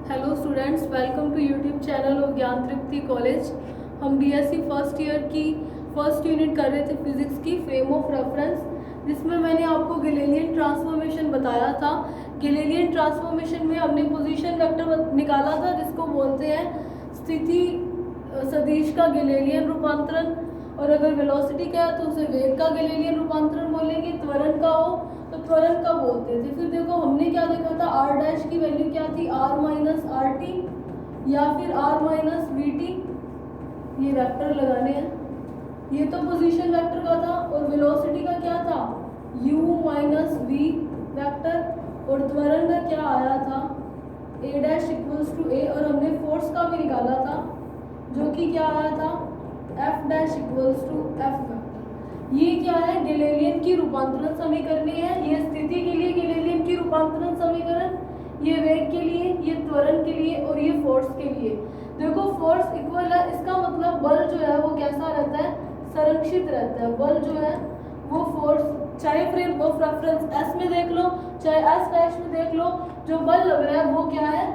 Hello students, welcome to YouTube channel of Gyan Tripti college. हम BSc first year की first unit कर रहे थे फिजिक्स की फ्रेम ऑफ रेफरेंस, जिसमें मैंने आपको गैलीलियन ट्रांसफॉर्मेशन बताया था। गैलीलियन ट्रांसफॉर्मेशन में हमने पोजीशन वेक्टर निकाला था, जिसको बोलते हैं स्थिति सदिश का गैलीलियन रूपांतरण। और अगर वेलोसिटी का है तो उसे वेग का गैलीलियन रूपांतरण बोलेंगे। त्वरण का हो तो त्वरण का बोलते थे। फिर देखो हमने क्या देखा था, आर डैश की वैल्यू क्या थी, आर माइनस आर टी या फिर आर माइनस वी टी। ये वेक्टर लगाने हैं, ये तो पोजीशन वेक्टर का था। और वेलोसिटी का क्या था, u माइनस वी वेक्टर। और त्वरण का क्या आया था, a dash equals to a। और हमने फोर्स का भी निकाला था, जो कि क्या आया था, f dash equals to f vector. ये क्या है, गैलीलियन की रूपांतरण समीकरण है। ये स्थिति के लिए गैलीलियन की रूपांतरण समीकरण, ये वेग के लिए, ये त्वरण के लिए और ये फोर्स के लिए। देखो फोर्स इक्वल है, इसका मतलब बल जो है वो कैसा रहता है, संरक्षित रहता है। बल जो है वो फोर्स, चाहे फ्रेम ऑफ रेफरेंस एस में देख लो चाहे एस डैश में देख लो, जो बल लग रहा है वो क्या है,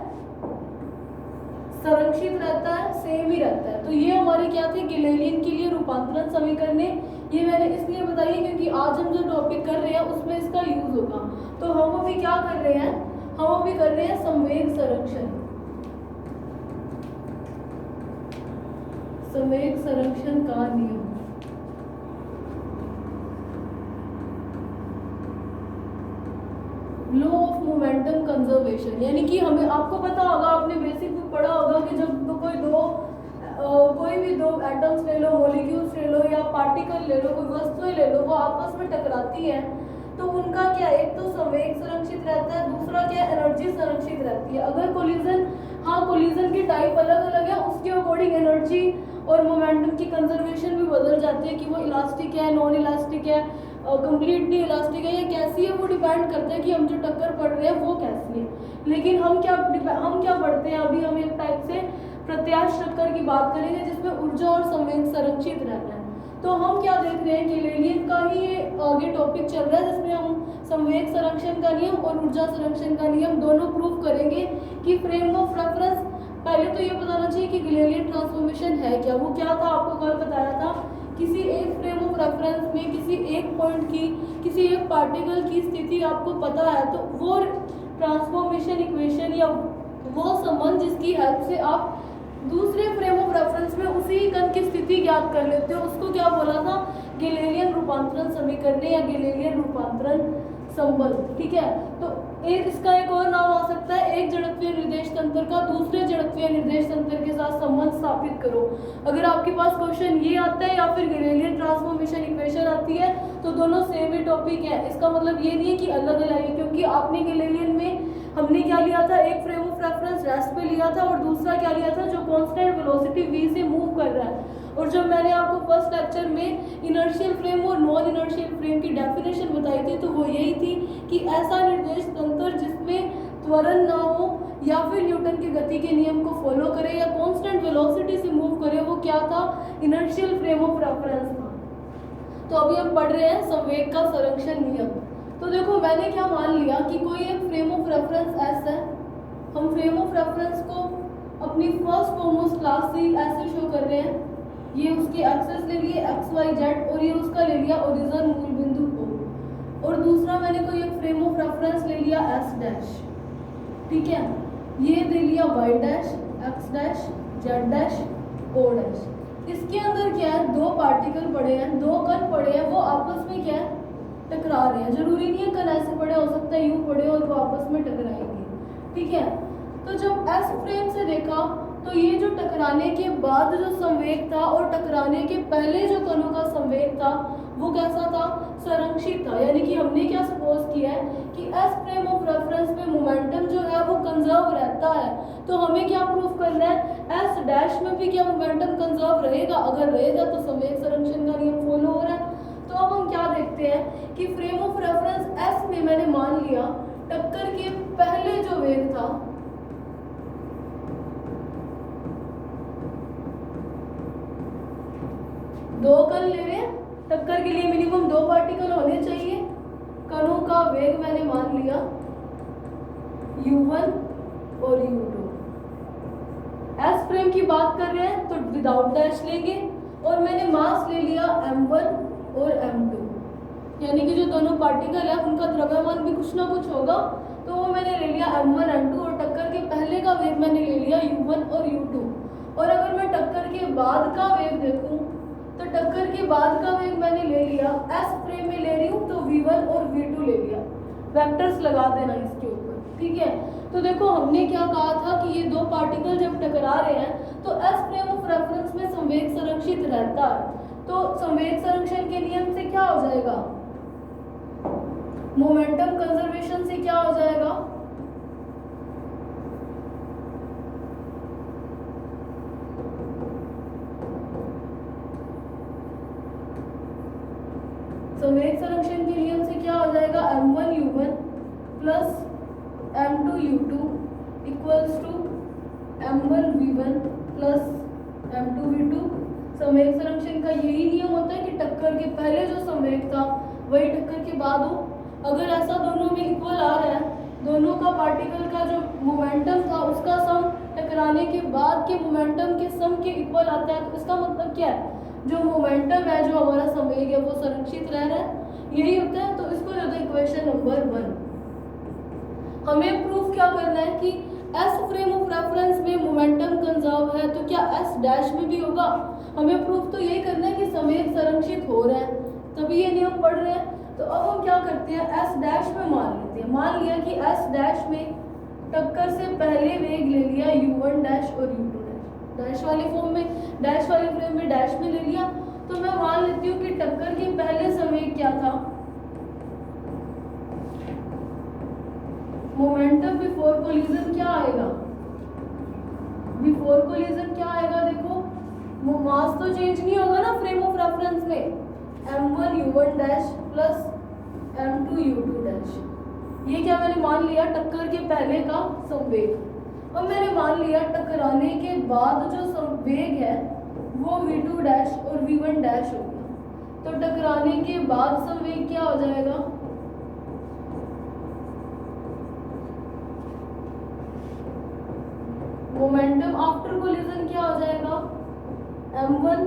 संरक्षित रहता है, सेम ही रहता है। तो ये हमारे क्या थे, गैलीलियन के लिए रूपांतरण समीकरण। ये मैंने इसलिए बताई क्योंकि आज हम जो टॉपिक कर रहे हैं उसमें इसका यूज होगा। तो हम अभी क्या कर रहे हैं, हम अभी कर रहे हैं संवेग संरक्षण। संवेग संरक्षण का नियम। लॉ ऑफ मोमेंटम कंजर्वेशन, यानी कि हमें, आपको पता होगा, आपने बेसिक में पढ़ा होगा कि जब तो कोई भी दो एटम्स ले लो, मॉलिक्यूल्स ले लो या पार्टिकल ले लो, कोई वस्तुएं ले लो, वो आपस में टकराती हैं तो उनका क्या, एक तो संवेग संरक्षित रहता है, दूसरा क्या, एनर्जी संरक्षित रहती है। अगर कोलिजन, हाँ कोलिजन की टाइप अलग अलग है, उसके अकॉर्डिंग एनर्जी और मोमेंटम की कंजर्वेशन भी बदल जाती है कि वो इलास्टिक है, नॉन इलास्टिक है, कंप्लीटली इलास्टिक है या कैसी है, वो डिपेंड करता है कि हम जो टक्कर पड़ रहे हैं वो कैसी है। लेकिन हम क्या पढ़ते हैं अभी, हम एक टाइप से प्रत्यास्थ टक्कर की बात करेंगे जिसमें ऊर्जा और संवेग संरक्षित रहता है। तो हम क्या देख रहे हैं, गैलीलियन का ही ये आगे टॉपिक चल रहा है, जिसमें हम संवेग संरक्षण का नियम और ऊर्जा संरक्षण का नियम दोनों प्रूफ करेंगे कि फ्रेम ऑफ रेफरेंस। पहले तो ये बताना चाहिए कि गैलीलियन ट्रांसफॉर्मेशन है क्या। वो क्या था, आपको कल बताया था, किसी एक फ्रेम ऑफ रेफरेंस में किसी एक पॉइंट की, किसी एक पार्टिकल की स्थिति आपको पता है तो वो ट्रांसफॉर्मेशन इक्वेशन या वो संबंध जिसकी हेल्प से आप दूसरे फ्रेम ऑफ रेफरेंस में उसी कण की स्थिति ज्ञात कर लेते हो, उसको क्या बोला था, गैलीलियन रूपांतरण समीकरण या गैलीलियन रूपांतरण संबंध। ठीक है, तो इसका एक और नाम आ सकता है, एक जड़त्वीय निर्देश तंत्र का दूसरे जड़त्वीय निर्देश तंत्र के साथ संबंध स्थापित करो। अगर आपके पास क्वेश्चन ये आता है या फिर गैलीलियन ट्रांसफॉर्मेशन इक्वेशन आती है तो दोनों सेम ही टॉपिक है। इसका मतलब ये नहीं है कि अलग अलग है, क्योंकि आपने गैलीलियन में हमने क्या लिया था, एक फ्रेम ऑफ रेफरेंस रेस्ट पे लिया था और दूसरा क्या लिया था, जो कांस्टेंट वेलोसिटी v से मूव कर रहा है। और जब मैंने आपको फर्स्ट लेक्चर में इनर्शियल फ्रेम और नॉन इनर्शियल फ्रेम की डेफिनेशन बताई थी, तो वो यही थी कि ऐसा निर्देश तंत्र जिसमें त्वरण ना हो या फिर न्यूटन की गति के नियम को फॉलो करे या कांस्टेंट वेलोसिटी से मूव करे, वो क्या था, इनर्शियल फ्रेम ऑफ रेफरेंस था। तो अभी हम पढ़ रहे हैं संवेग का संरक्षण नियम। तो देखो मैंने क्या मान लिया कि कोई एक फ्रेम ऑफ रेफरेंस एस है। हम फ्रेम ऑफ रेफरेंस को अपनी फर्स्ट फॉरमोस्ट क्लास से ऐसे शो कर रहे हैं, ये उसके एक्सेस ले लिए एक्स वाई जेड और ये उसका ले लिया ओरिजिन मूल बिंदु O। और दूसरा मैंने कोई एक फ्रेम ऑफ रेफरेंस ले लिया एस डैश, ठीक है, ये दे लिया Y dash, X dash, Z dash, O dash. इसके अंदर क्या है, दो पार्टिकल पड़े हैं, दो कण पड़े हैं, वो आपस में क्या है, टकरा रहे हैं। जरूरी नहीं है कण ऐसे पड़े, हो सकता है यूं पड़े और वो आपस में टकराएंगे। ठीक है, तो जब एस फ्रेम से देखा तो ये जो टकराने के बाद जो संवेग था और टकराने के पहले जो कणों का संवेग था वो कैसा था, संरक्षित था। यानी कि हमने क्या सपोज किया है कि एस फ्रेम ऑफ रेफरेंस में मोमेंटम जो है वो कंजर्व रहता है। तो हमें क्या प्रूफ करना है, एस डैश में भी क्या मोमेंटम कंजर्व रहेगा, अगर रहेगा तो संवेग संरक्षण का नियम फॉलो हो रहा है। तो अब हम क्या देखते हैं कि फ्रेम ऑफ रेफरेंस एस में मैंने मान लिया टक्कर के पहले जो वेग था दो कण ले रहे हैं, टक्कर के लिए मिनिमम दो पार्टिकल होने चाहिए। कणों का वेग मैंने मान लिया u1 और u2। फ्रेम की बात कर रहे हैं तो विदाउट डैश लेंगे, और मैंने मास ले लिया m1 और m2, यानी कि जो दोनों पार्टिकल है उनका द्रव्यमान भी कुछ ना कुछ होगा, तो वो मैंने ले लिया m1 m2, और टक्कर के पहले का वेग मैंने ले लिया u1 और u2। और अगर मैं टक्कर के बाद का वेग देखूं तो टक्कर के बाद का वेग मैंने ले लिया, s फ्रेम में ले रही हूँ तो v1 और v2 ले लिया, वेक्टर्स लगा देना इसके ऊपर, ठीक है। तो देखो हमने क्या कहा था कि ये दो पार्टिकल जब टकरा रहे हैं तो s फ्रेम ऑफ रेफरेंस में संवेग संरक्षित रहता है। तो संवेग संरक्षण के नियम से क्या हो जाएगा, मोमेंटम कंजर्वेशन से क्या हो जाएगा, संवेग संरक्षण के नियम से क्या हो जाएगा, m1 u1 plus m2 u2 equals to m1 v1 plus m2 v2। संवेग संरक्षण का यही नियम होता है कि टक्कर के पहले जो संवेग था वही टक्कर के बाद हो। अगर ऐसा दोनों में इक्वल आ रहा है, दोनों का पार्टिकल का जो मोमेंटम था उसका सम टकराने के बाद के मोमेंटम के सम के इक्वल आता है, तो इसका मतलब क्या है, जो मोमेंटम है, जो हमारा संवेग है वो संरक्षित रह रहा है, यही होता है। तो इसको जो इक्वेशन नंबर 1। हमें प्रूफ क्या करना है कि s फ्रेम ऑफ रेफरेंस में मोमेंटम कंजर्व है, तो क्या s डैश में भी होगा। हमें प्रूफ तो यही करना है कि संवेग संरक्षित हो रहा है, तभी ये नियम पढ़ रहे हैं। तो अब हम क्या करते हैं, s डैश में मान लेते हैं। मान लिया कि s डैश में टक्कर से पहले वेग ले लिया u1 डैश और u2 डैश, डैश वाले फॉर्म में, डैश वाले फ्रेम में डैश में ले लिया। तो मैं मान लेती हूँ कि टक्कर के पहले संवेग क्या था, मोमेंटम बिफोर कोलिजन क्या आएगा, बिफोर कोलिजन क्या आएगा, देखो मास तो चेंज नहीं होगा ना फ्रेम ऑफ रेफरेंस में, m1 u1 dash plus m2 u2 dash. ये क्या मैंने मान लिया, टक्कर के पहले का संवेग। अब मैंने मान लिया टकराने के बाद जो संवेग है वो v2 डैश और v1 डैश हो गया। तो टकराने के बाद संवेग क्या हो जाएगा, मोमेंटम आफ्टर कोलिजन क्या हो जाएगा, m1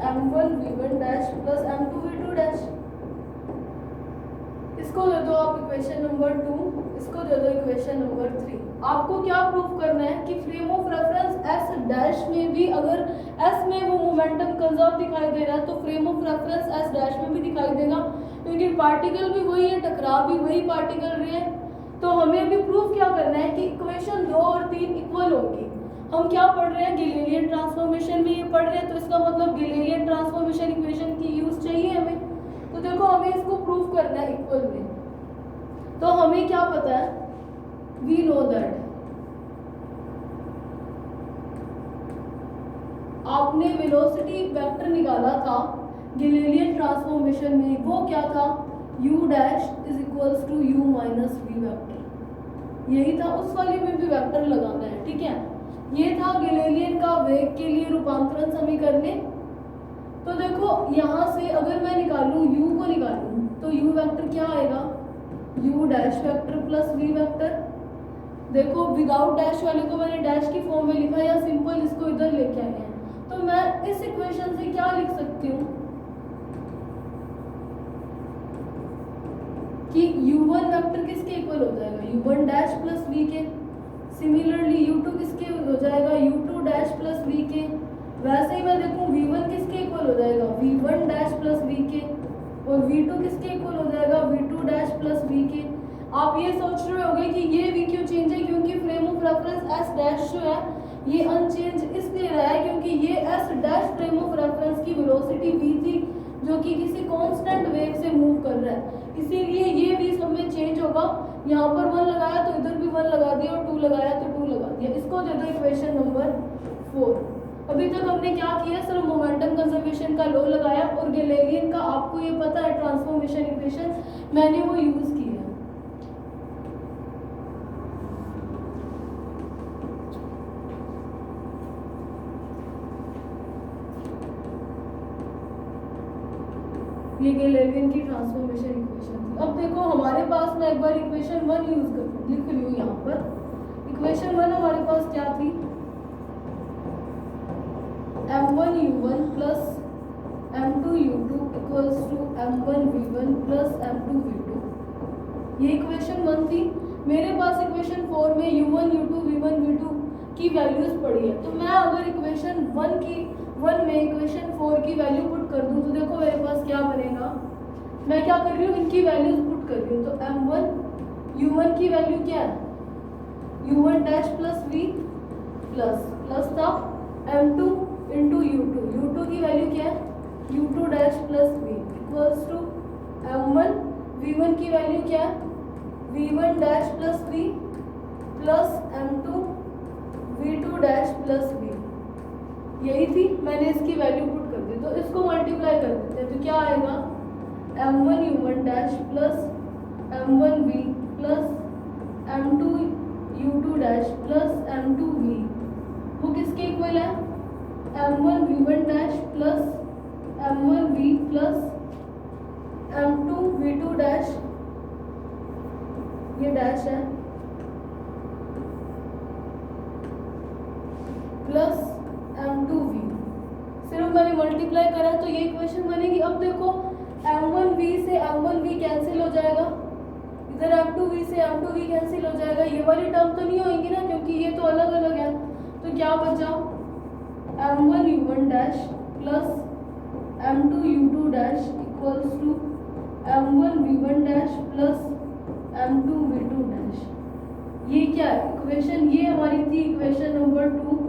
m1 v1 dash plus m2 v2 dash. इसको दे दो आप इक्वेशन नंबर 2, इसको दे दो इक्वेशन नंबर 3। आपको क्या प्रूफ करना है कि frame of reference s dash में भी अगर s में वो मोमेंटम कंजर्व दिखाई दे रहा है तो frame of reference s dash में भी दिखाई देगा, क्योंकि पार्टिकल भी वही है, टकराव भी वही पार्टिकल रहे हैं। तो हमें अभी प्रूफ क्या करना है कि इक्वेशन 2 और 3 इक्वल होगी। हम क्या पढ़ रहे हैं, गैलीलियन ट्रांसफॉर्मेशन में ये पढ़ रहे हैं, तो इसका मतलब गैलीलियन ट्रांसफॉर्मेशन इक्वेशन की यूज चाहिए हमें। तो देखो हमें इसको प्रूफ करना है इक्वल में। तो हमें क्या पता है, वी नो दैट आपने वेलोसिटी वेक्टर निकाला था गैलीलियन ट्रांसफॉर्मेशन में, वो क्या था, u dash is equals to u minus v vector. यही था, उस वाली में भी वेक्टर लगाना है, ठीक है। ये था गैलीलियन का वेग के लिए रूपांतरण समीकरण। तो देखो यहाँ से अगर मैं निकालूं u को निकालूं तो u वेक्टर क्या आएगा, u dash vector plus v vector. देखो विदाउट डैश वाले को मैंने डैश की फॉर्म में लिखा या सिंपल इसको इधर लेके आए हैं। तो मैं इस इक्वेशन से क्या लिख सकती हूँ कि u1 वेक्टर किसके इक्वल हो जाएगा, u1 डैश प्लस v के। सिमिलरली u2 किसके हो जाएगा, u2 डैश प्लस v के। वैसे ही मैं देखूं v1 किसके इक्वल हो जाएगा, v1 डैश प्लस v के, और v2 किसके इक्वल हो जाएगा, v2 डैश प्लस v के। आप ये सोच रहे होंगे कि ये v क्यों चेंज है, क्योंकि frame of reference s dash जो है ये अनचेंज इसलिए रहा है क्योंकि ये s dash frame of reference की वेलोसिटी v थी जो कि किसी कांस्टेंट वेग से मूव कर रहा है, इसीलिए ये v सब में चेंज होगा। यहाँ पर 1 लगाया तो इधर भी 1 लगा दिया, और 2 लगाया तो 2 लगा दिया। इसको दे दो इक्वेशन नंबर 4। अभी तक हमने क्या किया, सिर्फ मोमेंटम कंजर्वेशन का लॉ लगाया, और गैलीलियन का आपको ये पता है ट्रांसफॉर्मेशन इक्वेशन मैंने वो यूज की है। ये गैलेलियन की ट्रांसफॉर्मेशन इक्वेशन थी। अब देखो हमारे पास मैं एक बार इक्वेशन 1 यूज कर लिख रही हूँ यहाँ पर। इक्वेशन 1 हमारे पास क्या थी, m1u1 plus m2u2 equals to m1v1 plus m2v2। ये इक्वेशन 1 थी। मेरे पास इक्वेशन 4 में u1 u2 v1 v2 की वैल्यूज पड़ी है, तो मैं अगर इक्वेशन 1 में इक्वेशन 4 की वैल्यू पुट कर दूं तो देखो मेरे पास क्या बनेगा। मैं क्या कर रही हूँ, इनकी वैल्यूज पुट कर रही हूँ। तो m1 u1 की वैल्यू क्या है, u1 dash plus v plus था m2 इंटू u2 की वैल्यू क्या है, u2 dash plus v equals to m1 v1 की वैल्यू क्या है, v1 dash plus v plus m2 v2 dash plus v। यही थी, मैंने इसकी वैल्यू पुट कर दी। तो इसको मल्टीप्लाई कर देते हैं तो क्या आएगा, m1 u1 dash plus m1 v plus m2 u2 dash plus m2 v, वो किसके इक्वल है, m1 v1 dash plus m1 v plus m2 v2 dash, ये डैश है, प्लस m2v। सिर्फ मैंने मल्टीप्लाई करा तो ये इक्वेशन बनेगी। अब देखो m1v से m1v कैंसिल हो जाएगा, इधर m2v से m2v कैंसिल हो जाएगा, ये वाली टर्म तो नहीं होगी ना क्योंकि ये तो अलग अलग है। तो क्या बचा, m1 u1 dash plus m2 u2 dash equals to m1 v1 dash plus m2 v2 dash. ये क्या है इक्वेशन, ये हमारी थी इक्वेशन नंबर 2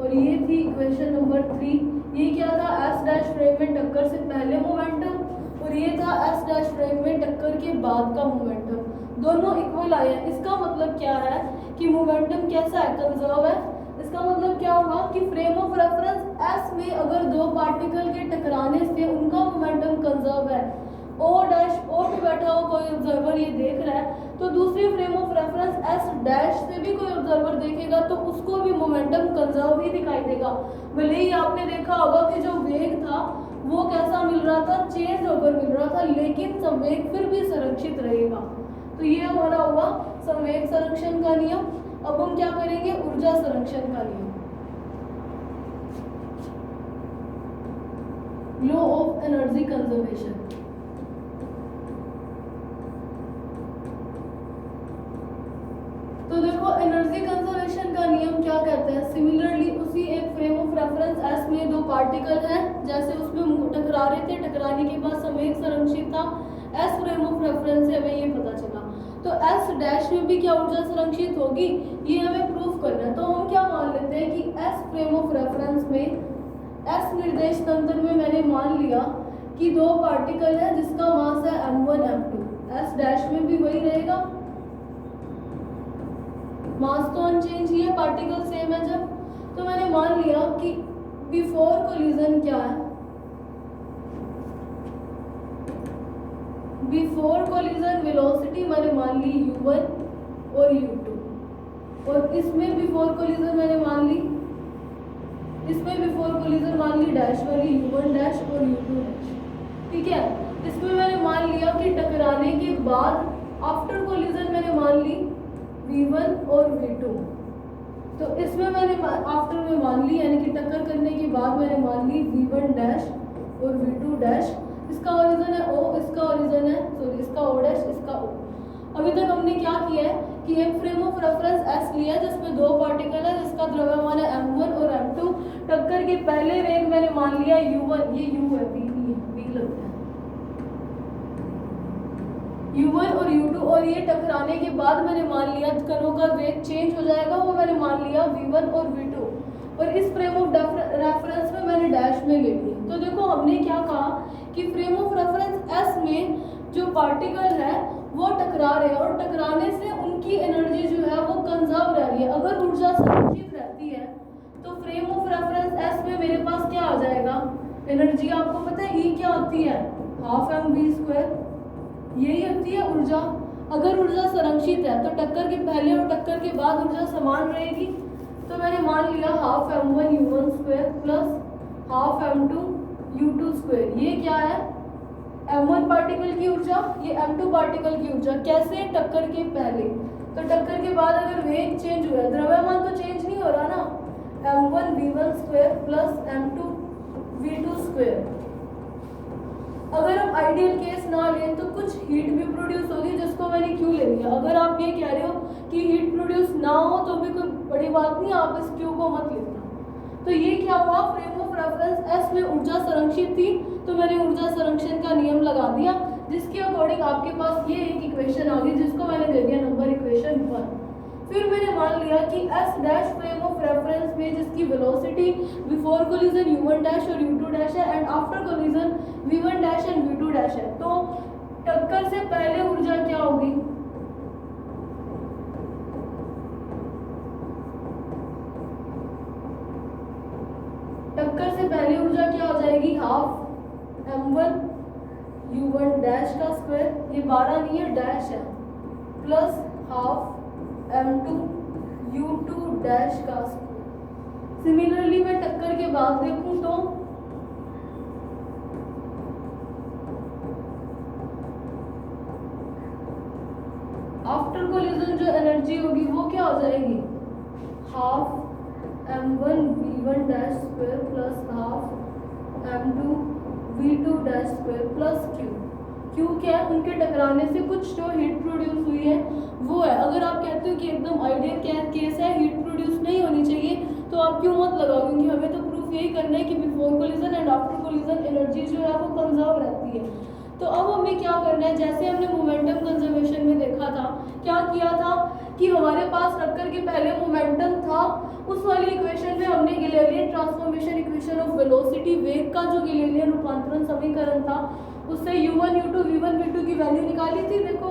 और ये थी इक्वेशन नंबर 3। ये क्या था, एस डैश फ्रेम में टक्कर से पहले मोमेंटम और ये था एस डैश फ्रेम में टक्कर के बाद का मोमेंटम। दोनों इक्वल आए हैं। इसका मतलब क्या है कि मोमेंटम कैसा है, कंजर्व है। इसका मतलब क्या होगा कि फ्रेम ऑफ रेफरेंस एस में अगर दो पार्टिकल के टकराने से उनका मोमेंटम कंजर्व है, ओ डैश ओ पे बैठा हो कोई ऑब्जर्वर ये देख रहा है, तो दूसरी frame of reference S dash से भी कोई ऑब्जर्वर देखेगा तो उसको भी मोमेंटम कंजर्व ही दिखाई देगा। भले ही आपने देखा होगा कि जो वेग था वो कैसा मिल रहा था, चेंज होकर मिल रहा था, लेकिन संवेग फिर भी संरक्षित रहेगा। तो ये हमारा हुआ संवेग संरक्षण का नियम। अब हम क्या करेंगे, ऊर्जा संरक्षण का नियम, लॉ ऑफ एनर्जी कंजर्वेशन। तो देखो एनर्जी कंजर्वेशन का नियम क्या कहता है, सिमिलरली उसी एक फ्रेम ऑफ रेफरेंस एस में दो पार्टिकल हैं, जैसे उसमें टकरा रहे थे, टकराने के बाद संवेग संरक्षित था, एस फ्रेम ऑफ रेफरेंस से हमें ये पता चला। तो एस डैश में भी क्या ऊर्जा संरक्षित होगी, ये हमें प्रूफ करना है। तो हम क्या मान लेते हैं कि एस फ्रेम ऑफ रेफरेंस में, एस निर्देश तंत्र में मैंने मान लिया कि दो पार्टिकल है जिसका मास है m1 m2, एस डैश में भी वही रहेगा, मास तो अनचेंज ही है, पार्टिकल सेम है जब। तो मैंने मान लिया कि बिफोर कोलिजन क्या है, बिफोर कोलिजन वेलोसिटी मैंने मान ली u1 और u2, और इसमें बिफोर कोलिजन मैंने मान ली, इसमें बिफोर कोलिजन मान ली डैश वाली u1 डैश और u2 डैश। ठीक है, इसमें मैंने मान लिया कि टकराने के बाद आफ्टर कोलिजन मैंने मान ली v1 और v2। तो इसमें मैंने आफ्टर में मान ली, यानी कि टक्कर करने के बाद मैंने मान ली v1 डैश और v2 डैश। इसका ओरिजिन है O, इसका ओरिजिन है इसका O डैश, इसका O। अभी तक हमने क्या किया है कि एक फ्रेम ऑफ रेफरेंस S लिया जिसमें दो पार्टिकल है, जिसका द्रव्यमान है m1 और m2। टक्कर के पहले वेग मैंने मान लिया u1, ये u है, v लगता है, u1 और u2, और ये टकराने के बाद मैंने मान लिया कणों का वेग चेंज हो जाएगा, वो मैंने मान लिया v1 और v2। और इस फ्रेम ऑफ रेफरेंस में मैंने डैश में ले लिया। तो देखो हमने क्या कहा कि फ्रेम ऑफ रेफरेंस एस में जो पार्टिकल है वो टकरा रहे हैं और टकराने से उनकी एनर्जी जो है वो कंजर्व रह रही है। अगर ऊर्जा संरक्षित रहती है तो फ्रेम ऑफ रेफरेंस एस में मेरे पास क्या आ जाएगा, एनर्जी आपको पता है E क्या होती है, हाफ mv², यही होती है ऊर्जा। अगर ऊर्जा संरक्षित है तो टक्कर के पहले और टक्कर के बाद ऊर्जा समान रहेगी। तो मैंने मान लिया half m1 u1² plus half m2 u2²। ये क्या है, m1 पार्टिकल की ऊर्जा, ये m2 पार्टिकल की ऊर्जा। कैसे? टक्कर के पहले। तो टक्कर के बाद अगर वेग चेंज हुआ, द्रव्यमान तो चेंज नहीं हो रहा ना, m1 v1 square plus m2 v2 square. अगर हम आइडियल केस ना लें तो कुछ हीट भी प्रोड्यूस होगी, जिसको मैंने क्यू ले लिया। अगर आप ये कह रहे हो कि हीट प्रोड्यूस ना हो तो भी कोई बड़ी बात नहीं, आप इस क्यू को मत लिखना। तो ये क्या हुआ, फ्रेम ऑफ रेफरेंस एस में ऊर्जा संरक्षित थी, तो मैंने ऊर्जा संरक्षण का नियम लगा दिया, जिसके अकॉर्डिंग आपके पास ये एक इक्वेशन आ गई, जिसको मैंने दे दिया नंबर इक्वेशन 1। फिर मैंने मान लिया कि S dash frame of reference में जिसकी velocity before collision u1 dash और u2 डैश है and after collision v1 dash and v2 dash है। तो टक्कर से पहले ऊर्जा क्या होगी, टक्कर से पहली ऊर्जा क्या हो जाएगी, हाफ m1 u1 डैश का स्क्वायर, ये 12 नहीं है डैश है, plus half m2 u2 dash का स्क्वायर। सिमिलरली मैं टक्कर के बाद देखूं तो आफ्टर कोलिजन जो एनर्जी होगी वो क्या हो जाएगी, half m1 v1 dash square plus half m2 v2 dash square plus q। Q क्या है, उनके टकराने से कुछ जो हीट प्रोड्यूस हुई है वो है। अगर आप कहते हो कि एकदम आइडियल केस है, हीट प्रोड्यूस नहीं होनी चाहिए, तो आप क्यों मत लगाओ, क्योंकि हमें तो प्रूफ यही करना है कि before collision and after collision energy जो है वो कंजर्व रहती है। तो अब हमें क्या करना है, जैसे हमने मोमेंटम कंजर्वेशन में देखा था, क्या किया था कि हमारे पास टक्कर के पहले मोमेंटम था, उस वाली इक्वेशन में हमने गिलेलियन ट्रांसफॉर्मेशन इक्वेशन ऑफ वेलोसिटी, वेग का जो गिलेलियन रूपांतरण समीकरण था, उससे u1 u2 v1 v2 की वैल्यू निकाली थी। देखो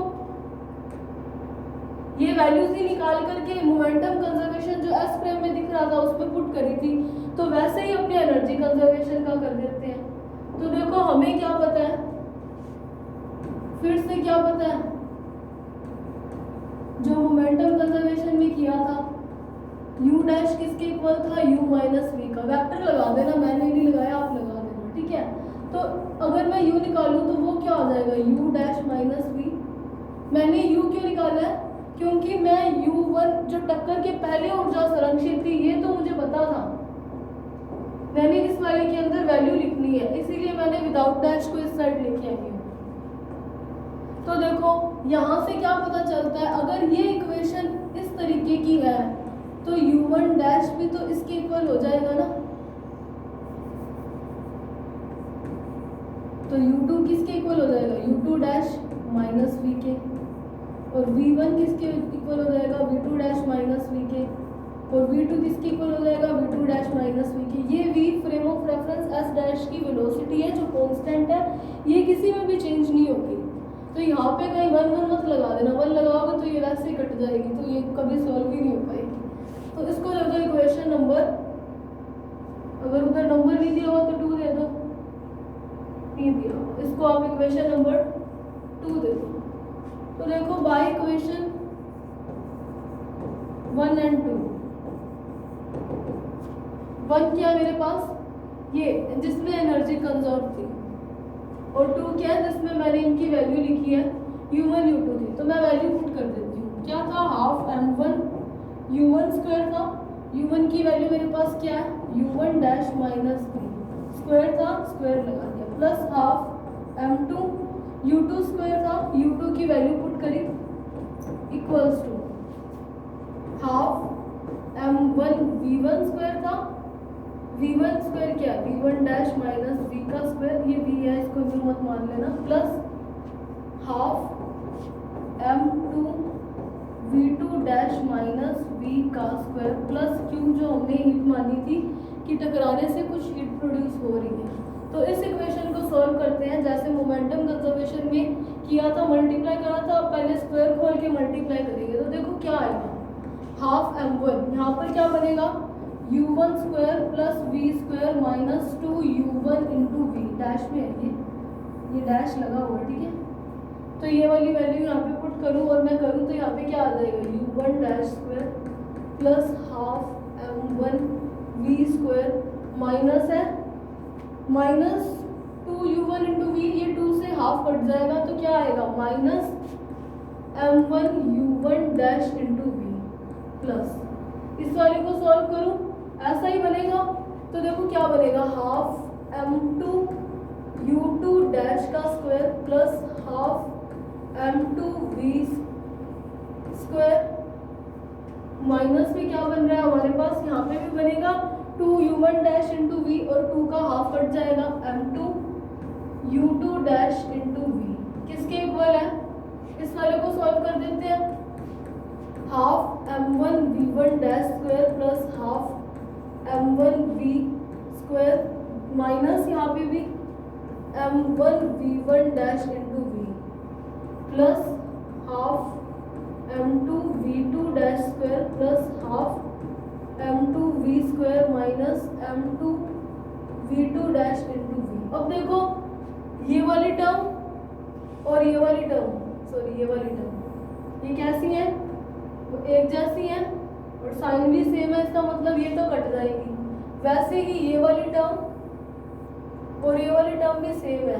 ये वैल्यूज ही निकाल करके मोमेंटम कंजर्वेशन जो एस फ्रेम में दिख रहा था उस पर पुट करी थी। तो वैसे ही अपने एनर्जी कंजर्वेशन का कर देते हैं। तो देखो हमें क्या पता है, फिर से क्या पता है, जो मोमेंटम कंजर्वेशन में किया था u डैश किसके इक्वल था, u माइनस v का। वेक्टर लगा देना, मैंने नहीं लगाया, आप लगा देना, ठीक है। तो अगर मैं u निकालूं तो वो क्या हो जाएगा, u डैश माइनस v। मैंने u क्यों निकाला है, क्योंकि मैं u1 जो टक्कर के पहले ऊर्जा संरक्षित थी ये तो मुझे पता था, मैंने इस वाले के अंदर वैल्यू लिखनी है, इसीलिए मैंने विदाउट डैश को इस साइड लेके आई हूँ। तो देखो यहाँ से क्या पता चलता है, अगर ये इक्वेशन इस तरीके की है तो u1 डैश भी तो इसके इक्वल हो जाएगा ना। तो u2 किसके इक्वल हो जाएगा, u2 डैश माइनस v के, और v1 किसके इक्वल हो जाएगा, v2 डैश माइनस v के, और v2 किसके इक्वल हो जाएगा, v2 डैश माइनस v के। ये v frame of reference s dash की वेलोसिटी है जो कांस्टेंट है, ये किसी में भी चेंज नहीं होगी। तो यहाँ पे कहीं 1 1 मत लगा देना, 1 लगाओगे तो ये वैसे ही कट जाएगी, तो ये कभी सॉल्व ही नहीं हो पाएगी। तो इसको दे दो इक्वेशन नंबर, अगर उधर नंबर नहीं दिया हुआ तो 2 दे दो, नहीं दिया हुआ इसको आप इक्वेशन नंबर 2 दे दो। तो देखो बाय इक्वेशन 1 एंड 2, 1 क्या मेरे पास ये जिसमें एनर्जी कंजर्व थी, और 2 क्या है जिसमें मैंने इनकी वैल्यू लिखी है u1 u2 थी। तो मैं वैल्यू पुट कर देती हूँ, क्या था, हाफ m1 u1 स्क्वायर था, u1 की वैल्यू मेरे पास क्या है, u1 dash minus v square था, स्क्वायर लगा दिया, plus half m2 u2 square था, u2 की वैल्यू पुट करी, equals to half m1 v1 square था, v1 स्क्वायर क्या है, v1 डैश माइनस v का स्क्वायर, ये v है इसको भी मत मान लेना, plus half m2 v2 dash minus v का स्क्वायर, प्लस q जो हमने हीट मानी थी कि टकराने से कुछ हीट प्रोड्यूस हो रही है। तो इस इक्वेशन को सॉल्व करते हैं जैसे मोमेंटम कंजर्वेशन में किया था, मल्टीप्लाई करा था, अब पहले स्क्वायर खोल के मल्टीप्लाई करेंगे। तो देखो क्या आएगा, हाफ m1, यहाँ पर क्या बनेगा, u1 square plus v square minus 2 u1 into v, dash में है ये डैश लगा हुआ, ठीक है। तो ये वाली वैल्यू यहाँ पे पुट करूँ और मैं करूँ तो यहाँ पे क्या आ जाएगा, u1 dash square plus half m1 v square minus है माइनस 2 2u1 इंटू वी, ये 2 से हाफ कट जाएगा तो क्या आएगा minus m1u1 dash into we plus इस वाले को सॉल्व करूं ऐसा ही बनेगा। तो देखो क्या बनेगा, हाफ m2u2 डैश का square plus half m2v square minus में क्या बन रहा है हमारे पास, यहाँ पे भी बनेगा 2u1 डैश इंटू वी और 2 का हाफ कट जाएगा m2u2 डैश इंटू वी किसके इक्वल है, इस वाले को सॉल्व कर देते हैं। Half m1v1 dash square plus half m1v square minus यहाँ पे भी m1v1 dash into we plus half m2v2 dash square plus half m2v square minus m2v2 dash into V. अब देखो ये वाली टर्म और ये वाली टर्म, सॉरी ये वाली टर्म, ये कैसी है, वो एक जैसी है और साइन भी सेम है, इसका मतलब ये तो कट जाएगी। वैसे ही ये वाली टर्म और ये वाली टर्म भी सेम है,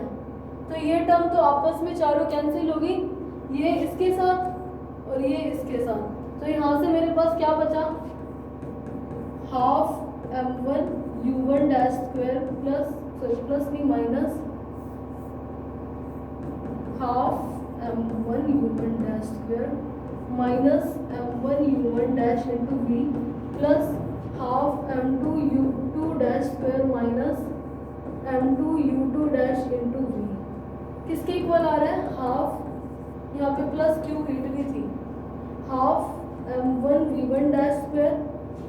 तो ये टर्म तो आपस में चारों कैंसिल होगी, ये इसके साथ और ये इसके साथ। तो यहाँ से मेरे पास क्या बचा, half m1u1 dash square plus, sorry plus नहीं minus half m1u1 dash square minus m1u1 dash into we plus half m2u2 dash square minus m2u2 dash into we किसके इक्वल आ रहा है, हाफ, यहाँ पे प्लस क्यू रीड भी थी, half m1v1 dash square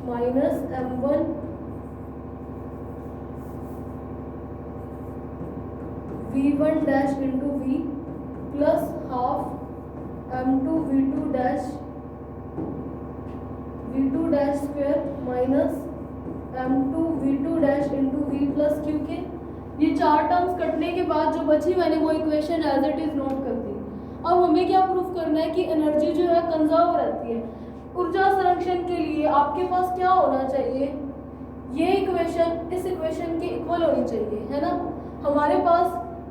minus m1 v1 dash into we plus half m2v2 dash v2 dash square minus m2v2 dash into we plus Q के। ये चार टर्म्स कटने के बाद जो बची मैंने वो equation as it is note कर दी। अब हमें क्या प्रूफ करना है कि एनर्जी जो है कंजर्व रहती है। ऊर्जा संरक्षण के लिए आपके पास क्या होना चाहिए, ये इक्वेशन इस इक्वेशन के इक्वल होनी चाहिए, है ना। हमारे पास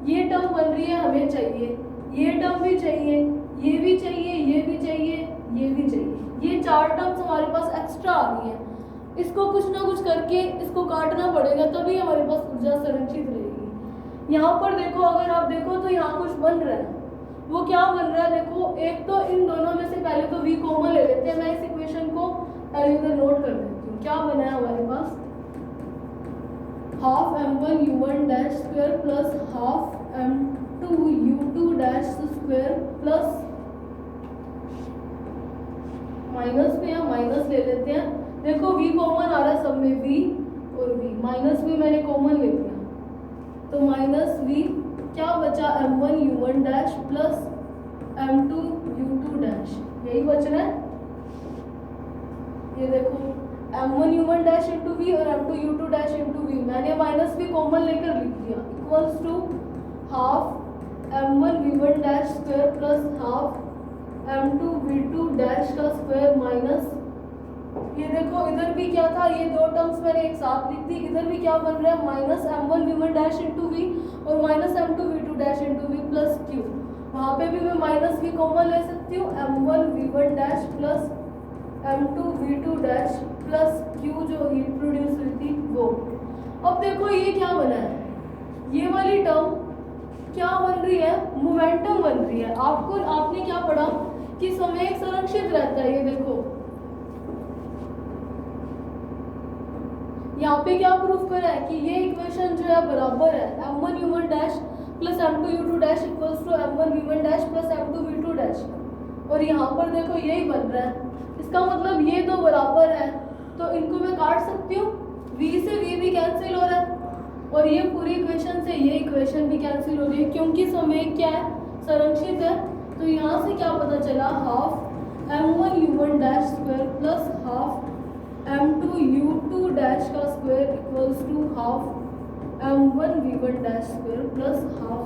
ये टर्म बन रही है, हमें चाहिए ये टर्म भी चाहिए, ये भी चाहिए, ये भी चाहिए, ये भी चाहिए। ये चार टर्म्स हमारे पास एक्स्ट्रा आ रही है, इसको कुछ ना कुछ करके इसको काटना पड़ेगा तभी हमारे पास ऊर्जा संरक्षित रहेगी। यहाँ पर देखो, अगर आप देखो तो यहाँ कुछ बन रहा है, वो क्या बन रहा है देखो, एक तो इन दोनों में से पहले तो v कॉमन ले लेते हैं, मैं इस इक्वेशन को पहले इधर नोट कर देती हूँ। क्या बना है हमारे पास, half m1u1 dash square plus half m2u2 dash square plus minus में या माइनस ले लेते हैं। देखो v कॉमन आ रहा है सब में, v और v, माइनस भी मैंने कॉमन ले लिया तो माइनस v, क्या बचा m1u1 dash plus m2u2 dash, यही बच रहा है। ये देखो m1u1 डैश इंटू वी और m2u2 डैश इंटू वी, मैंने माइनस भी कॉमन लेकर लिख दिया, equals to half m1v1 dash square plus half m2v2 dash का स्क्वायर माइनस, ये देखो इधर भी क्या था, ये दो टर्म्स मैंने एक साथ लिख दी, इधर भी क्या बन रहा है minus m1v1 dash into we और minus m2v2 dash into we plus q. वहाँ पे भी मैं माइनस भी कॉमन ले सकती हूँ, m1v1 dash plus m2v2 dash plus Q जो हीट प्रोड्यूस हुई थी वो। अब देखो ये क्या बना है, ये वाली टर्म क्या बन रही है, मोमेंटम बन रही है। आपने क्या पढ़ा कि संवेग संरक्षित रहता है। ये देखो यहाँ पे क्या प्रूफ करा है कि ये इक्वेशन जो है बराबर है m1u1 dash plus m2u2 dash equals to m1v1 dash plus m2v2 dash, और यहाँ पर देखो यही बन रहा है। इसका मतलब ये दो बराबर है तो इनको मैं काट सकती हूँ, v से v भी कैंसिल हो रहा है और ये पूरी इक्वेशन से ये इक्वेशन भी कैंसिल हो रही है क्योंकि संवेग क्या है, संरक्षित है। तो यहाँ से क्या पता चला, half m1u1 dash square plus half m2u2 dash का square equals to half m1v1 dash square plus half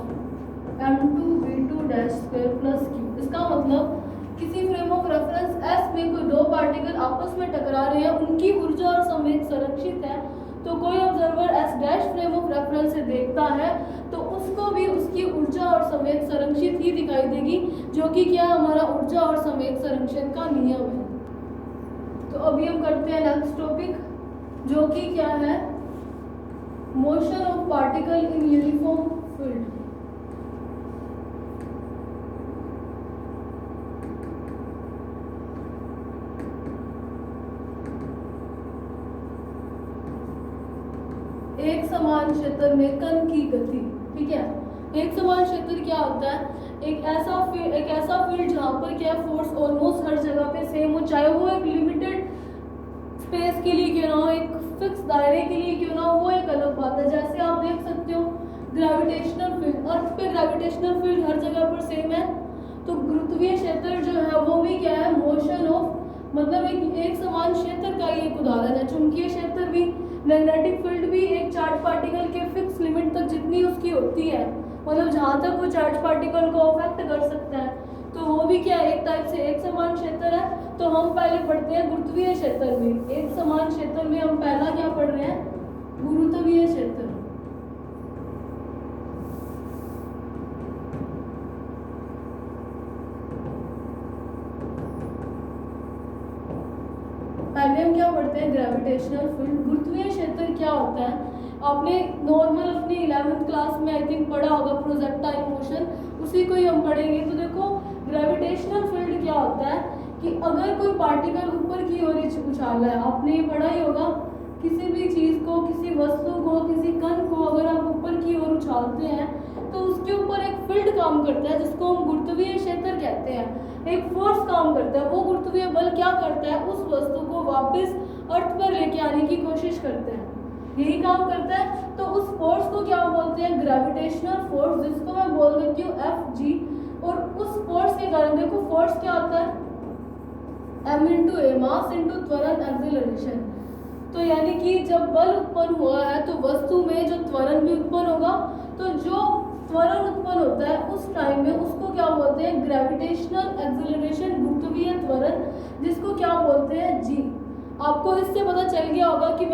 m2v2 dash square plus q। इसका मतलब किसी फ्रेम ऑफ रेफरेंस S में कोई दो पार्टिकल आपस में टकरा रहे हैं, उनकी ऊर्जा और संवेग संरक्षित है, तो कोई observer S dash frame of reference से देखता है तो उस उसको भी उसकी ऊर्जा और संवेग संरक्षित ही दिखाई देगी, जो कि क्या है हमारा ऊर्जा और संवेग संरक्षण का नियम है। तो अभी हम करते हैं नेक्स्ट टॉपिक, जो कि क्या है motion of particle in uniform field. एक समान क्षेत्र में कण की गति, ठीक है। एक समान क्षेत्र क्या होता है, एक ऐसा फील्ड जहाँ पर क्या फोर्स ऑलमोस्ट हर जगह पे सेम हो, चाहे वो एक लिमिटेड स्पेस के लिए क्यों ना हो, एक फिक्स दायरे के लिए क्यों ना हो, वो एक अलग बात है। जैसे आप देख सकते हो ग्रेविटेशनल फील्ड, अर्थ पे ग्रेविटेशनल फील्ड हर जगह पर सेम है, तो गुरुत्वीय क्षेत्र जो है वो भी क्या है मोशन ऑफ, मतलब एक समान क्षेत्र का ही एक उदाहरण है। चुंबकीय क्षेत्र भी, मैग्नेटिक फील्ड भी एक चार्ज पार्टिकल के फिक्स लिमिट तक जितनी उसकी होती है, मतलब जहाँ तक वो चार्ज पार्टिकल को अफेक्ट कर सकता है, तो वो भी क्या एक टाइप से एक समान क्षेत्र है। तो हम पहले पढ़ते हैं गुरुत्वीय क्षेत्र में, एक समान क्षेत्र में हम पहला क्या पढ़ रहे हैं, गुरुत्वीय क्षेत्र। पहले हम क्या पढ़ते हैं ग्रेविटेशनल फील्ड। गुरुत्वीय क्षेत्र क्या होता है, आपने नॉर्मल अपनी 11th क्लास में आई थिंक पढ़ा होगा प्रोजेक्टाइल मोशन, उसी को ही हम पढ़ेंगे। तो देखो ग्रेविटेशनल फील्ड क्या होता है कि अगर कोई पार्टिकल ऊपर की ओर उछाला है, आपने ये पढ़ा ही होगा, किसी भी चीज़ को, किसी वस्तु को, किसी कण को अगर आप ऊपर की ओर उछालते हैं तो उसके ऊपर एक फील्ड काम करता है जिसको हम गुरुत्वीय क्षेत्र कहते हैं। एक फोर्स काम करता है, वो गुरुत्वीय बल क्या करता है, उस वस्तु को वापस अर्थ पर लेके आने की कोशिश करते हैं, यही काम करता है। तो उस फोर्स को क्या बोलते हैं ग्रेविटेशनल फोर्स, जिसको मैं बोल देती हूँ Fg। और उस फोर्स के कारण देखो फोर्स क्या होता है m इंटू ए, मास इंटू त्वरण एक्सीलरेशन। तो यानी कि जब बल उत्पन्न हुआ है तो वस्तु में जो त्वरण भी उत्पन्न होगा, तो जो त्वरण उत्पन्न होता है उस टाइम में उसको क्या बोलते हैं ग्रेविटेशनल एक्सीलरेशन, गुरुत्वीय त्वरण, जिसको क्या बोलते हैं g। आपको इससे पता चल गया होगा कि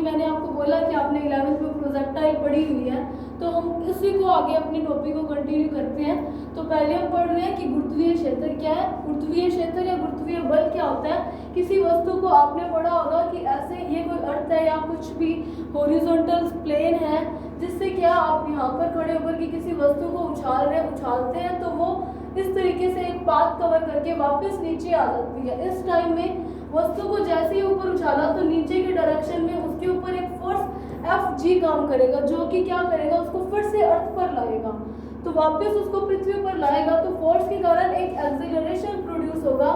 मैंने आपको बोला कि आपने 11th में प्रोजेक्टाइल पढ़ी हुई है, तो हम उसी को आगे अपने टॉपिक को कंटिन्यू करते हैं। तो पहले हम पढ़ रहे हैं कि गुरुत्वीय क्षेत्र क्या है। गुरुत्वीय क्षेत्र या गुरुत्वीय बल क्या होता है, किसी वस्तु को आपने पढ़ा होगा कि ऐसे ये कोई अर्थ है या कुछ भी हॉरिजॉन्टल प्लेन है, जिससे क्या आप यहाँ पर खड़े होकर के किसी वस्तु को उछालते हैं तो वो इस तरीके से एक पाथ कवर करके वापस नीचे आ जाती है। इस टाइम में वस्तु को जैसे ही ऊपर उछाला तो नीचे के डायरेक्शन में उसके ऊपर एक फोर्स Fg काम करेगा, जो कि क्या करेगा उसको फिर से अर्थ पर लाएगा, तो वापस उसको पृथ्वी पर लाएगा। तो फोर्स के कारण एक एक्सीलरेशन प्रोड्यूस होगा,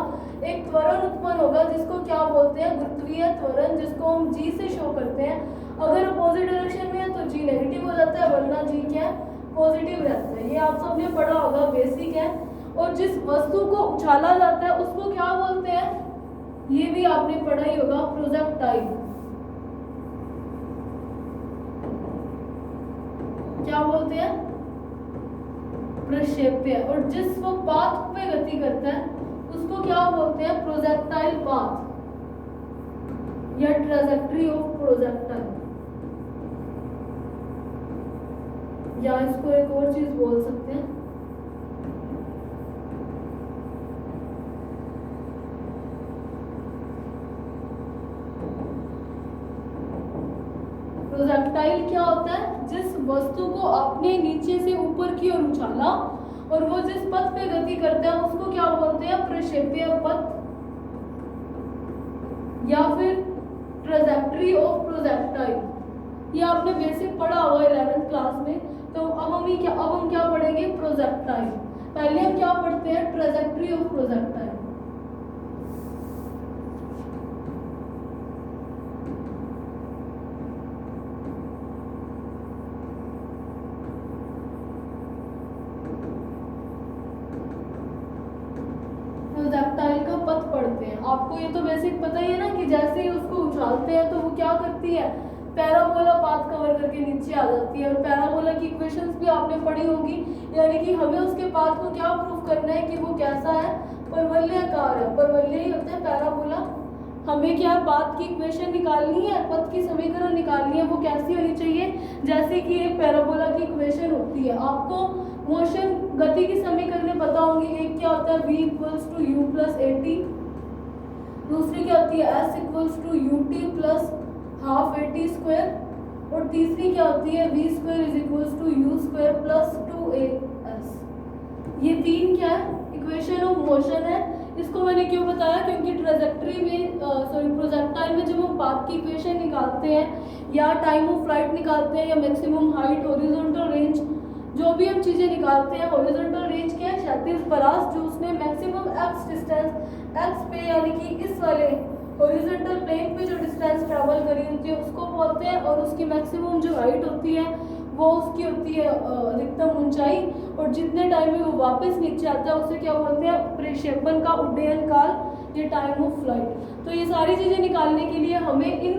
एक त्वरण उत्पन्न होगा, जिसको क्या बोलते हैं गुरुत्वीय त्वरण, जिसको हम g से शो करते हैं। अगर अपोजिट डायरेक्शन में है तो g नेगेटिव हो जाता है, वरना g क्या है पॉजिटिव रहता है। ये आप सबने पढ़ा होगा, बेसिक है। और जिस वस्तु को उछाला जाता है उसको क्या बोलते हैं, ये भी आपने पढ़ा ही होगा, प्रोजेक्टाइल। क्या बोलते हैं प्रक्षेप्य। और जिस वो पाथ पे गति करता है उसको क्या बोलते हैं प्रोजेक्टाइल पाथ या ट्रेजेक्ट्री ऑफ प्रोजेक्टाइल, या इसको एक और चीज बोल सकते हैं प्रोजेक्टाइल। क्या होता है, जिस वस्तु को आपने नीचे से ऊपर की ओर उछाला और वो जिस पथ पे गति करता है उसको क्या बोलते हैं प्रक्षेपीय पथ या फिर ट्रेजेक्ट्री ऑफ प्रोजेक्टाइल। ये आपने बेसिक पढ़ा होगा 11th क्लास में। तो अब हम क्या पढ़ेंगे प्रोजेक्टाइल। पहले हम क्या पढ़ते हैं ट्रेजेक्ट्री ऑफ प्रोजेक्टाइल। प्रोजेक्टाइल का पथ पढ़ते हैं। आपको ये तो बेसिक पता ही है ना कि जैसे ही उसको उछालते हैं तो वो क्या करती है पैराबोला पाथ कवर करके नीचे आ जाती है। और पैराबोला की इक्वेशंस भी आपने पढ़ी होगी, यानी कि हमें उसके पाथ को क्या प्रूव करना है कि वो कैसा है परवलयाकार है। परवलय ही होता है पैराबोला, हमें क्या पाथ की इक्वेशन निकालनी है, पथ की समीकरण निकालनी है। वो कैसी होनी चाहिए, जैसे कि एक पैराबोला की इक्वेशन होती है। आपको मोशन गति की समीकरण पता होंगी। एक क्या होता है, v equals to U plus A T, दूसरी क्या होती है s equals to U T plus half A T square, और तीसरी क्या होती है v स्क्वायर is equals to U square plus 2as। ये तीन क्या है, इक्वेशन ऑफ मोशन है। इसको मैंने क्यों बताया, क्योंकि ट्रेजेक्टरी में प्रोजेक्टाइल में जब हम पाथ की इक्वेशन निकालते हैं या टाइम ऑफ फ्लाइट निकालते हैं या मैक्सिमम हाइट, हॉरिजॉन्टल रेंज, जो भी हम चीज़ें निकालते हैं, हॉरिजॉन्टल रेंज क्या है, क्षैतिज परास, जो उसने मैक्सिमम एक्स डिस्टेंस एक्स पे यानी कि इस वाले हॉरिजॉन्टल प्लेन पे जो डिस्टेंस ट्रैवल करी होती है उसको बोलते हैं, और उसकी मैक्सिमम जो हाइट होती है वो उसकी होती है अधिकतम ऊंचाई, और जितने टाइम में वो वापस नीचे आता है उसे क्या बोलते हैं, प्रक्षेपण का उड्डयन काल, ये टाइम ऑफ फ्लाइट। तो ये सारी चीज़ें निकालने के लिए हमें इन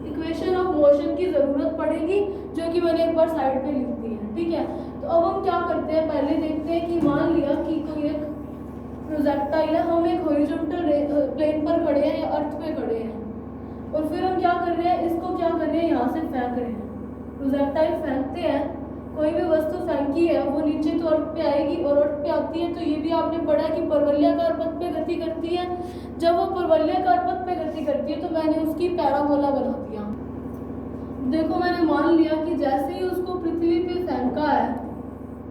इक्वेशन ऑफ मोशन की ज़रूरत पड़ेगी, जो कि मैंने एक बार साइड पे लिख दी है। ठीक है, तो अब हम क्या करते हैं, पहले देखते हैं कि मान लिया कि कोई एक प्रोजेक्टाइल है, हम एक हॉरिजॉन्टल प्लेन पर खड़े हैं या अर्थ पे खड़े हैं, और फिर हम क्या कर रहे हैं, इसको क्या कर रहे हैं, यहाँ से फेंक रहे हैं। प्रोजेक्टाइल फेंकते हैं, कोई भी वस्तु फेंकी है वो नीचे तो अर्थ पे आएगी, और अर्थ पे आती है तो ये भी आपने पढ़ा कि परवलयाकार पथ पे गति करती है। जब वो परवलयाकार पथ पे गति करती है तो मैंने उसकी पैराबोला बना दिया। देखो मैंने मान लिया कि जैसे ही उसको पृथ्वी पे फेंका है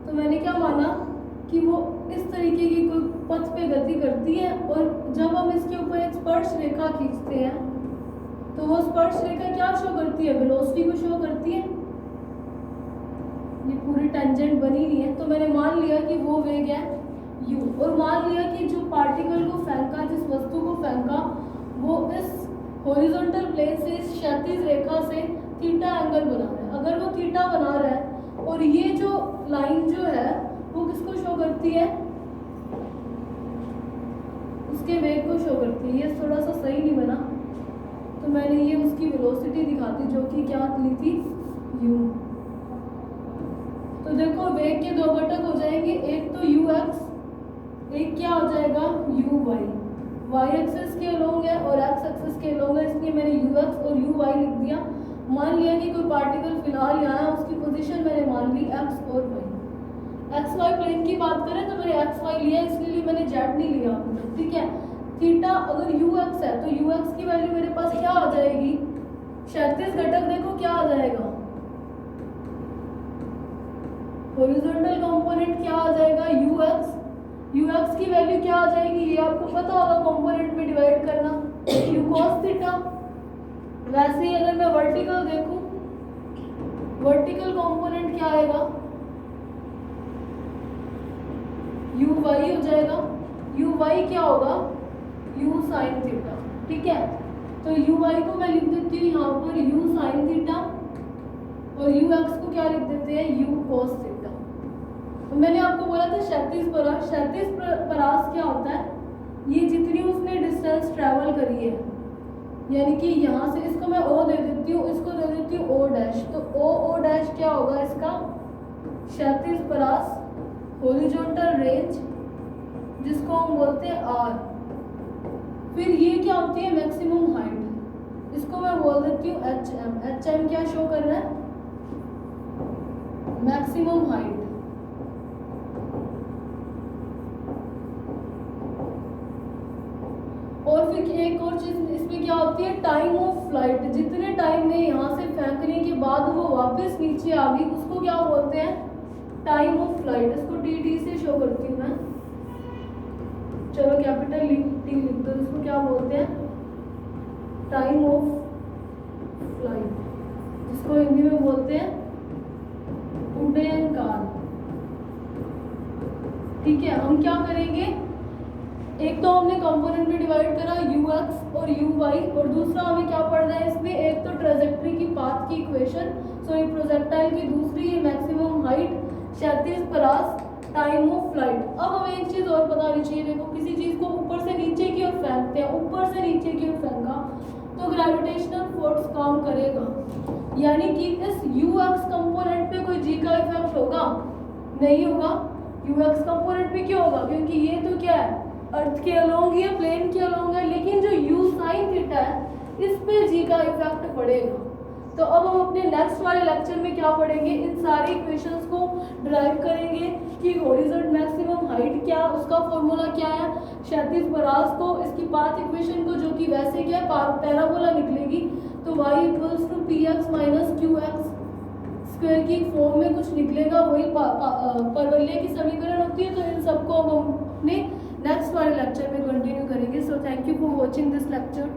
तो मैंने क्या माना कि वो इस तरीके की कोई पथ पे गति करती है, और जब हम इसके ऊपर एक स्पर्श रेखा खींचते हैं तो वो स्पर्श रेखा क्या शो करती है, वेलोसिटी को शो करती है। ये पूरी टेंजेंट बनी नहीं है, तो मैंने मान लिया कि वो वेग है u, और मान लिया कि जो पार्टिकल को फेंका, जिस वस्तु को फेंका, वो इस हॉरिजॉन्टल प्लेन से इस क्षैतिज रेखा से थीटा एंगल बना रहा है। अगर वो थीटा बना रहा है और ये जो लाइन जो है वो किसको शो करती है, उसके वेग को शो करती है। ये थोड़ा सा सही नहीं बना, तो मैंने ये उसकी वेलोसिटी दिखा दी, जो कि क्या ली थी, u। तो देखो वेग के दो घटक हो जाएंगे, एक तो ux, एक क्या हो जाएगा uy। y एक्सिस के अलोंग है और x एक्सिस के अलोंग है, इसलिए मैंने ux और uy लिख दिया। मान लिया कि कोई पार्टिकल फिलहाल यहाँ है, उसकी पोजीशन मैंने मान ली x और y। xy प्लेन की बात करें तो मैंने xy लिया, इसलिए मैंने z नहीं लिया। ठीक है, थीटा अगर ux है तो ux की वैल्यू मेरे पास क्या आ जाएगी, क्षैतिज घटक देखो क्या आ जाएगा, हॉरिजॉन्टल कंपोनेंट क्या आ जाएगा ux। ux की वैल्यू क्या आ जाएगी, ये आपको पता होगा कंपोनेंट में डिवाइड करना, u cos थीटा। वैसे ही अगर मैं वर्टिकल देखूं, वर्टिकल कंपोनेंट क्या आएगा, uy हो जाएगा। uy क्या होगा, u sin थीटा। ठीक है, तो uy को मैं लिख देती हूँ यहाँ पर u sin थीटा, और ux को क्या लिख देते हैं, u cos थीटा। तो मैंने आपको बोला था क्षैतिज परास, क्षैतिज परास क्या होता है, ये जितनी उसने डिस्टेंस ट्रैवल करी है, यानी कि यहाँ से इसको मैं o दे देती हूँ, इसको दे देती हूँ o डैश, तो o डैश क्या होगा इसका, क्षैतिज परास, हॉरिजॉन्टल रेंज, जिसको हम बोलते हैं r। फिर ये क्या होती है, मैक्सिमम हाइट, इसको मैं बोल देती हूँ hm। hm क्या शो कर रहा है, मैक्सिमम हाइट। और फिर एक और चीज इसमें क्या होती है, टाइम ऑफ फ्लाइट, जितने टाइम में यहाँ से फेंकने के बाद वो वापस नीचे आ गई उसको क्या बोलते हैं, टाइम ऑफ फ्लाइट। इसको टी से शो करती हूँ मैं, चलो कैपिटल टी लिख दो, इसको क्या बोलते हैं, टाइम ऑफ फ्लाइट, जिसको हिंदी में बोलते हैं उड्डयन काल। ठीक है, हम क्या करेंगे, एक तो हमने कंपोनेंट में डिवाइड करा ux और uy, और दूसरा हमें क्या पढ़ना है इसमें, एक तो ट्रेजेक्टरी की पाथ की इक्वेशन, सॉरी प्रोजेक्टाइल की, दूसरी ये मैक्सिमम हाइट, क्षैतिज परास, टाइम ऑफ फ्लाइट। अब हमें एक चीज़ और पता होनी चाहिए, देखो किसी चीज़ को ऊपर से नीचे की ओर फेंकते हैं, ऊपर से नीचे की ओर फेंका तो ग्रेविटेशनल फोर्स काम करेगा, यानी कि इस ux कंपोनेंट पे कोई g का इफेक्ट होगा, नहीं होगा। ux कंपोनेंट पे क्यों होगा, क्योंकि ये तो क्या है, अर्थ के अलोंग या प्लेन के अलोंग है, लेकिन जो यू साइन थीटा है इस पे जी का इफेक्ट पड़ेगा। तो अब हम अपने नेक्स्ट वाले लेक्चर में क्या पढ़ेंगे, इन सारी इक्वेशंस को ड्राइव करेंगे कि हॉरिजॉन्टल मैक्सिमम हाइट क्या, उसका फॉर्मूला क्या है, क्षैतिज परास को, इसकी पाथ इक्वेशन को जो कि वैसे क्या पैराबोला निकलेगी, तो y equals to P X minus Q X square की फॉर्म में कुछ निकलेगा, वही परवलय की समीकरण होती है। तो इन सबको हम अपने नेक्स्ट वाले लेक्चर में कंटिन्यू करेंगे। So thank you for watching this lecture.